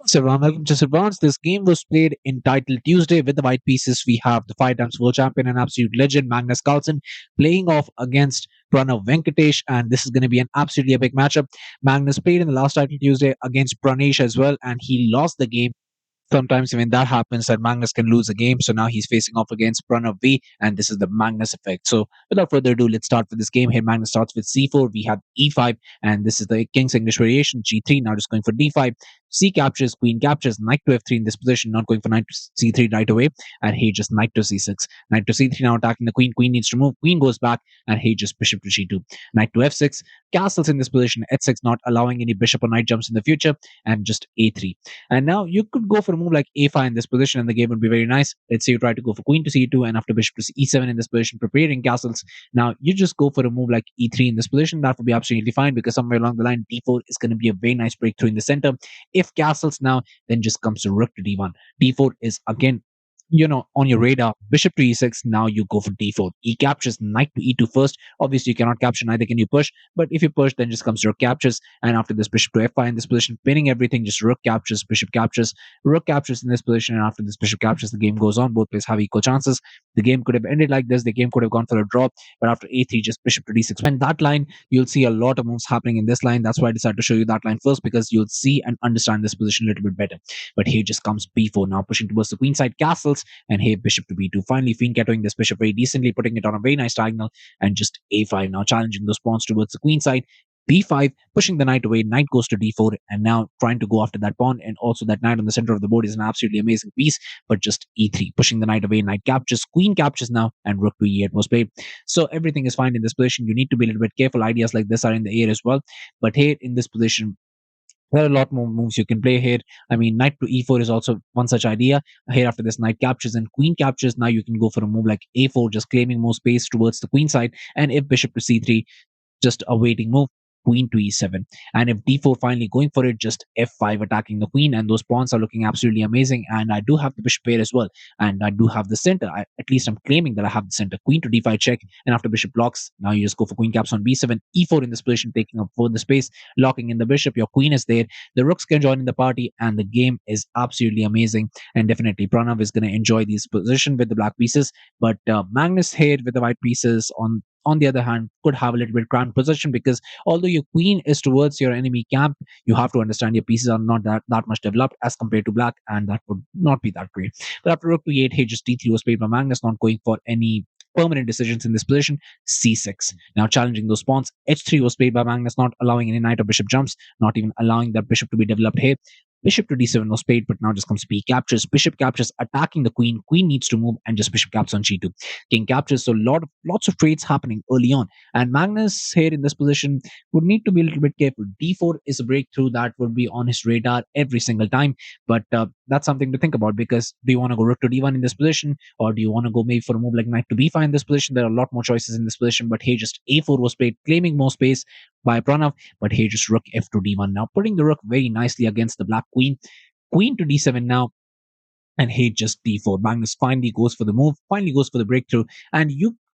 So, welcome to Advance. This game was played in title Tuesday with the white pieces. We have the 5 times world champion and absolute legend Magnus Carlsen playing off against Pranav Venkatesh, and this is going to be an absolutely epic matchup. Magnus played in the last title Tuesday against Pranesh as well, and he lost the game. Sometimes when that happens, that Magnus can lose a game. So now he's facing off against Pranav V, and this is the Magnus effect. So without further ado, let's start with this game. Here, Magnus starts with c4. We have e5, and this is the King's English variation. G3. Now just going for d5. C captures, Queen captures, Knight to f3 in this position. Not going for Knight to c3 right away, and he just Knight to c6. Knight to c3 now attacking the Queen. Queen needs to move. Queen goes back, and he just Bishop to g2. Knight to f6. Castles in this position. h6 not allowing any bishop or knight jumps in the future, and just a3. And now you could go for a move like a5 in this position, and the game would be very nice. Let's say you try to go for queen to c2, and after bishop to e7 in this position, preparing castles. Now you just go for a move like e3 in this position. That would be absolutely fine because somewhere along the line, d4 is going to be a very nice breakthrough in the center. If castles now, then just comes to rook to d1. d4 is again on your radar. Bishop to e6. Now you go for d4. E captures, knight to e2 first. Obviously you cannot capture, neither can you push, but if you push, then just comes rook captures, and after this bishop to f5 in this position, pinning everything, just rook captures, bishop captures, rook captures in this position, and after this bishop captures, the game goes on. Both players have equal chances. The game could have ended like this. The game could have gone for a draw, but after a3, just bishop to d6. And that line, you'll see a lot of moves happening in this line. That's why I decided to show you that line first, because you'll see and understand this position a little bit better. But here just comes b4, now pushing towards the queen side castles, and here bishop to b2. Finally fincatoing this bishop very decently, putting it on a very nice diagonal, and just a5 now challenging those pawns towards the queen side. b5, pushing the knight away, knight goes to d4, and now trying to go after that pawn, and also that knight on the center of the board is an absolutely amazing piece, but just e3, pushing the knight away, knight captures, queen captures now, and rook to e8 was played. So everything is fine in this position. You need to be a little bit careful. Ideas like this are in the air as well, but here in this position, there are a lot more moves you can play here. I mean, knight to e4 is also one such idea. Here, after this, knight captures and queen captures. Now you can go for a move like a4, just claiming more space towards the queen side. And if bishop to c3, just a waiting move. Queen to e7, and if d4 finally going for it, just f5 attacking the queen, and those pawns are looking absolutely amazing. And I do have the bishop pair as well, and I do have the center. At least I'm claiming that I have the center. Queen to d5 check, and after bishop blocks, now you just go for queen caps on b7, e4 in this position, taking up further space, locking in the bishop. Your queen is there, the rooks can join in the party, and the game is absolutely amazing. And definitely Pranav is going to enjoy this position with the black pieces, but Magnus here with the white pieces on the other hand, could have a little bit cramped position, because although your queen is towards your enemy camp, you have to understand your pieces are not that much developed as compared to black, and that would not be that great. But after rook to e8, hey, just d3 was played by Magnus, not going for any permanent decisions in this position. c6, now challenging those pawns. h3 was played by Magnus, not allowing any knight or bishop jumps, not even allowing that bishop to be developed here. Bishop to d7 was played, but now just comes b captures. Bishop captures, attacking the queen. Queen needs to move, and just bishop caps on g2. King captures. So lots of trades happening early on. And Magnus here in this position would need to be a little bit careful. d4 is a breakthrough that would be on his radar every single time. But that's something to think about, because do you want to go rook to d1 in this position, or do you want to go maybe for a move like knight to b5 in this position? There are a lot more choices in this position, but here just a4 was played, claiming more space by Pranav, but here just rook f to d1. Now putting the rook very nicely against the black queen. Queen to d7 now, and here just d4. Magnus finally goes for the move, finally goes for the breakthrough, and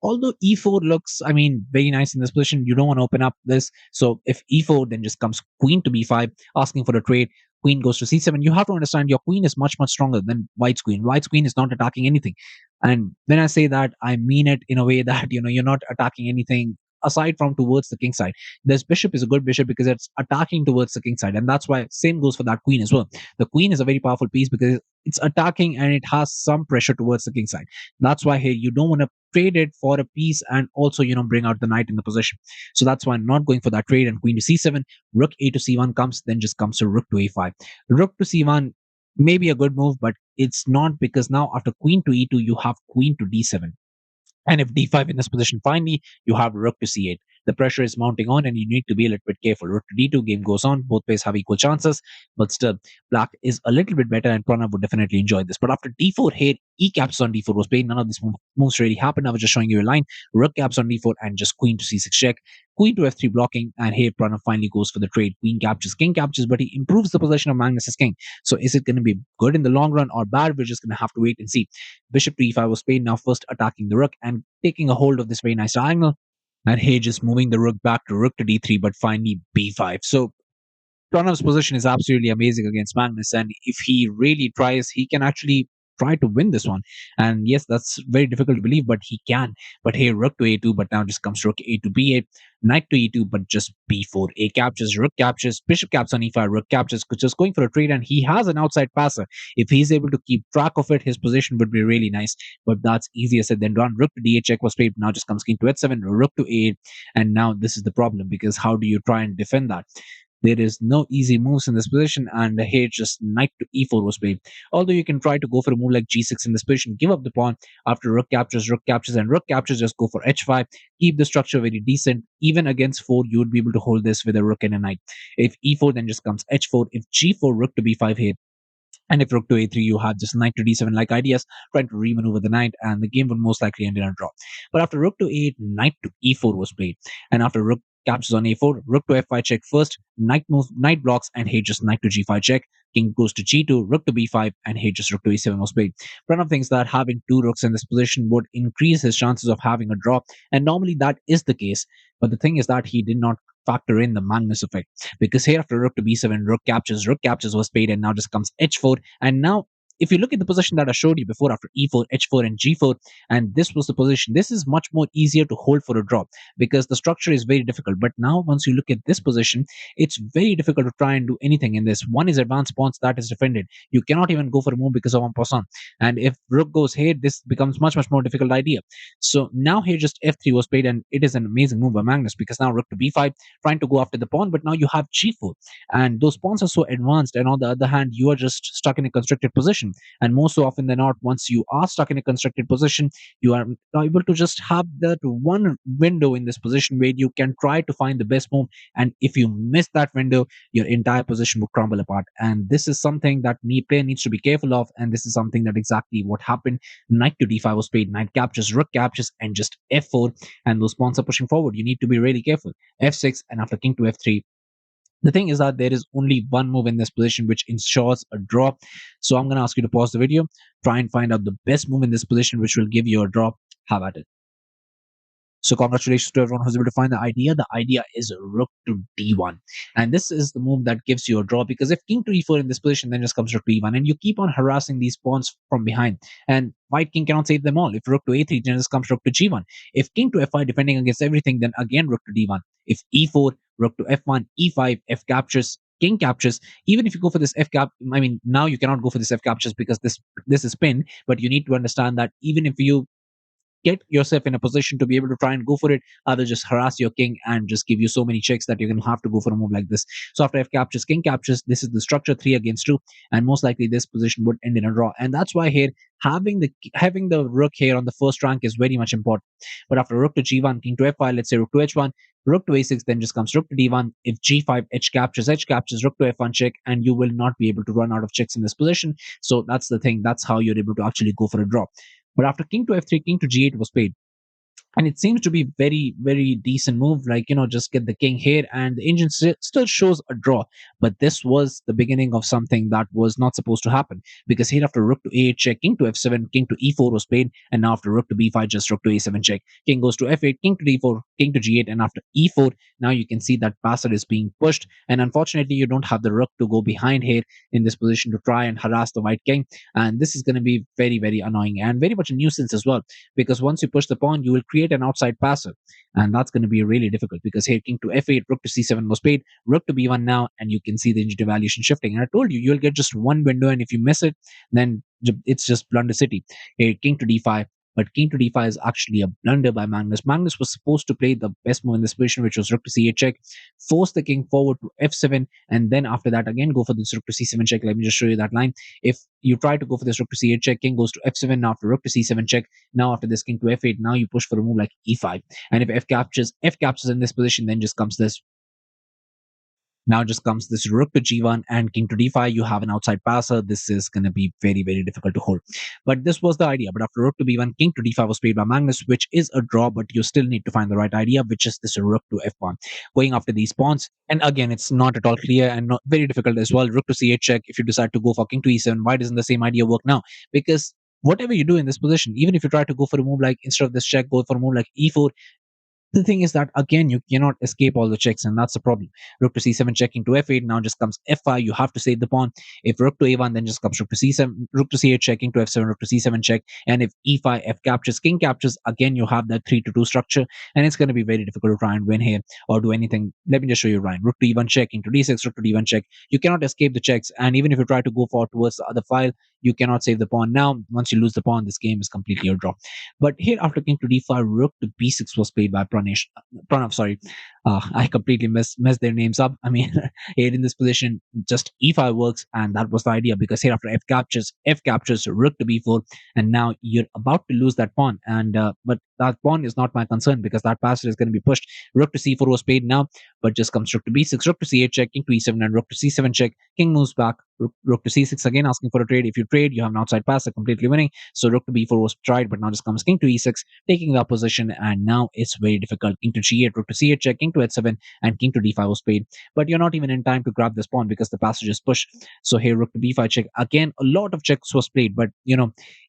although e4 looks, I mean, very nice in this position, you don't want to open up this. So if e4, then just comes queen to b5, asking for a trade. Queen goes to c7. You have to understand your queen is much stronger than white's queen. White's queen is not attacking anything, and when I say that, I mean it in a way that you're not attacking anything aside from towards the king side. This bishop is a good bishop because it's attacking towards the king side, and that's why same goes for that queen as well. The queen is a very powerful piece because it's attacking and it has some pressure towards the king side. That's why here you don't want to trade it for a piece and also bring out the knight in the position. So that's why I'm not going for that trade. And queen to c7, rook a to c1 comes, then just comes to rook to a5. Rook to c1 may be a good move, but it's not, because now after queen to e2 you have queen to d7. And if d5 in this position, finally, you have rook to c8. The pressure is mounting on, and you need to be a little bit careful. Rook to d2, game goes on. Both players have equal chances, but still, black is a little bit better, and Pranav would definitely enjoy this. But after d4 here, e captures on d4 was played. None of these moves really happened. I was just showing you a line. Rook caps on d4 and just queen to c6 check. Queen to f3 blocking, and here Pranav finally goes for the trade. Queen captures, king captures, but he improves the position of Magnus's king. So is it going to be good in the long run or bad? We're just going to have to wait and see. Bishop to e5 was played, now first attacking the rook and taking a hold of this very nice diagonal. And here just moving the rook back to rook to d3, but finally b5. So Pranav's position is absolutely amazing against Magnus, and if he really tries, he can actually try to win this one. And yes, that's very difficult to believe, but he can. But here, rook to a2, but now just comes rook a to b8, knight to e2, but just b4. A captures, rook captures, bishop caps on e5, rook captures, just going for a trade, and he has an outside passer. If he's able to keep track of it, his position would be really nice. But that's easier said than done. Rook to d8 check was played. Now just comes king to h7, rook to a8, and now this is the problem because how do you try and defend that? There is no easy moves in this position, and here just knight to e4 was played. Although you can try to go for a move like g6 in this position, give up the pawn after rook captures, and rook captures, just go for h5, keep the structure very decent. Even against 4, you would be able to hold this with a rook and a knight. If e4, then just comes h4. If g4, rook to b5 here. And if rook to a3, you have just knight to d7 like ideas, trying to remaneuver the knight, and the game would most likely end in a draw. But after rook to a8, knight to e4 was played. And after rook captures on a4, rook to f5 check first, knight blocks, and here just knight to g5 check. King goes to g2, rook to b5, and here just rook to a7 was played. Pranav thinks that having two rooks in this position would increase his chances of having a draw, and normally that is the case. But the thing is that he did not factor in the Magnus effect, because here after rook to b7, rook captures was played, and now just comes h4. And now if you look at the position that I showed you before after e4, h4, and g4, and this was the position, this is much more easier to hold for a draw because the structure is very difficult. But now once you look at this position, it's very difficult to try and do anything in this. One is advanced pawns that is defended. You cannot even go for a move because of en passant. And if rook goes here, this becomes much more difficult idea. So now here just f3 was played, and it is an amazing move by Magnus because now rook to b5, trying to go after the pawn, but now you have g4, and those pawns are so advanced, and on the other hand, you are just stuck in a constricted position. And more so often than not, once you are stuck in a constricted position, you are not able to just have that one window in this position where you can try to find the best move. And if you miss that window, your entire position will crumble apart. And this is something that player needs to be careful of. And this is something that exactly what happened. Knight to d5 was played, knight captures, rook captures, and just f4. And those pawns are pushing forward. You need to be really careful. f6, and after king to f3, the thing is that there is only one move in this position which ensures a draw. So I'm going to ask you to pause the video, try and find out the best move in this position which will give you a draw. Have at it. So congratulations to everyone who's able to find the idea. The idea is rook to d1. And this is the move that gives you a draw, because if king to e4 in this position, then just comes rook to e1, and you keep on harassing these pawns from behind. And white king cannot save them all. If rook to a3, then just comes rook to g1. If king to f5 defending against everything, then again rook to d1. If e4, rook to f1, e5, f captures, king captures. Even if you go for this f cap, I mean, now you cannot go for this f captures because this is pinned, but you need to understand that even if you get yourself in a position to be able to try and go for it, either just harass your king and just give you so many checks that you're going to have to go for a move like this. So after f captures, king captures, this is the structure 3 against 2, and most likely this position would end in a draw. And that's why here having the rook here on the first rank is very much important. But after rook to g1, king to f5, let's say rook to h1, rook to a6, then just comes rook to d1. If g5, h captures, rook to f1 check, and you will not be able to run out of checks in this position. So that's the thing. That's how you're able to actually go for a draw. But after king to f3, king to g8 was played. And it seems to be very decent move, like, just get the king here, and the engine still shows a draw. But this was the beginning of something that was not supposed to happen, because here after rook to a8 check, king to f7, king to e4 was played, and now after rook to b5, just rook to a7 check, king goes to f8, king to d4, king to g8, and after e4, now you can see that passer is being pushed, and unfortunately you don't have the rook to go behind here in this position to try and harass the white king. And this is going to be very annoying and very much a nuisance as well, because once you push the pawn, you will create an outside passer, and that's going to be really difficult, because here king to f8, rook to c7 was played, rook to b1 now, and you can see the engine evaluation shifting. And I told you, you'll get just one window, and if you miss it, then it's just blunder city. Here king to d5, But king to d5 is actually a blunder by Magnus. Magnus was supposed to play the best move in this position, which was rook to c8 check, force the king forward to f7, and then after that again go for this rook to c7 check. Let me just show you that line. If you try to go for this rook to c8 check, king goes to f7. Now after rook to c7 check, now after this king to f8, now you push for a move like e5. And if f captures in this position, then just comes this rook to g1 and king to d5. You have an outside passer. This is going to be very, very difficult to hold. But this was the idea. But after rook to b1, king to d5 was played by Magnus, which is a draw, but you still need to find the right idea, which is this rook to f1. Going after these pawns. And again, it's not at all clear and not very difficult as well. Rook to c8 check. If you decide to go for king to e7, why doesn't the same idea work now? Because whatever you do in this position, even if you try to go for a move like, instead of this check, go for a move like e4, the thing is that again you cannot escape all the checks, and that's the problem. Rook to c7 checking to f8, now just comes f5. You have to save the pawn. If rook to a1, then just comes rook to c7, rook to c8 checking to f7, rook to c7 check. And if e5, f captures, king captures, again you have that 3 to 2 structure, and it's going to be very difficult to try and win here or do anything. Let me just show you, Ryan. Rook to e1 check into d6, rook to d1 check. You cannot escape the checks, and even if you try to go forward towards the other file, you cannot save the pawn. Now once you lose the pawn, this game is completely a draw. But here after king to d5, rook to b6 was played by Pranav, sorry. I completely messed their names up. I mean, here in this position, just e5 works, and that was the idea, because here after f captures, rook to b4, and now you're about to lose that pawn. And but that pawn is not my concern, because that passer is going to be pushed. Rook to c4 was played now, but just comes rook to b6, rook to c8 check, king to e7, and rook to c7 check. King moves back, rook to c6 again, asking for a trade. If you trade, you have an outside passer, completely winning. So rook to b4 was tried, but now just comes king to e6, taking that position, and now it's very difficult. King to g8, rook to c8 check, king to h7, and king to d5 was played. But you're not even in time to grab this pawn because the passage is pushed. So here rook to b5 check. Again, a lot of checks was played, but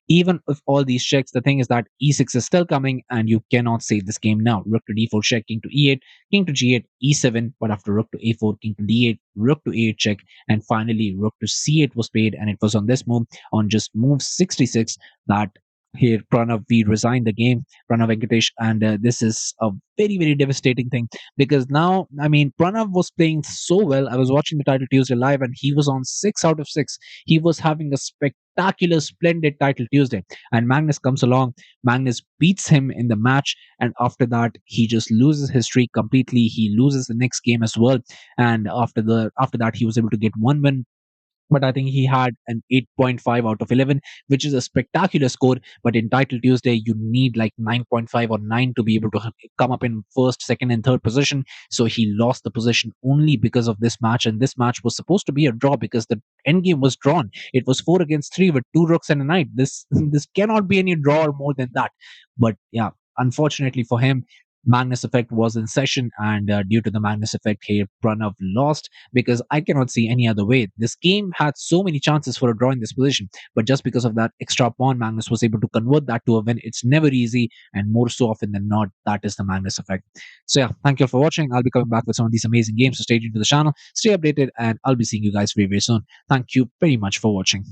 even if all these checks, the thing is that e6 is still coming, and you cannot save this game now. Rook to d4 check, king to e8, king to g8, e7, but after rook to a4, king to d8, rook to a8 check, and finally rook to c8 was played, and it was on this move, on just move 66, that here Pranav V resigned the game, Pranav Venkatesh, and this is a very, very devastating thing, because now, I mean, Pranav was playing so well. I was watching the Title Tuesday live, and he was on 6 out of 6. He was having a spectacular, splendid Title Tuesday, and Magnus comes along. Magnus beats him in the match, and after that, he just loses his streak completely. He loses the next game as well, and after that, he was able to get one win, but I think he had an 8.5 out of 11, which is a spectacular score. But in Title Tuesday, you need like 9.5 or 9 to be able to come up in first, second, and third position. So he lost the position only because of this match. And this match was supposed to be a draw because the end game was drawn. It was 4 against 3 with 2 rooks and a knight. This cannot be any draw or more than that. But yeah, unfortunately for him, Magnus Effect was in session, and due to the Magnus Effect here, Pranav lost, because I cannot see any other way. This game had so many chances for a draw in this position, but just because of that extra pawn, Magnus was able to convert that to a win. It's never easy, and more so often than not, that is the Magnus Effect. So yeah, thank you all for watching. I'll be coming back with some of these amazing games, so stay tuned to the channel, stay updated, and I'll be seeing you guys very, very soon. Thank you very much for watching.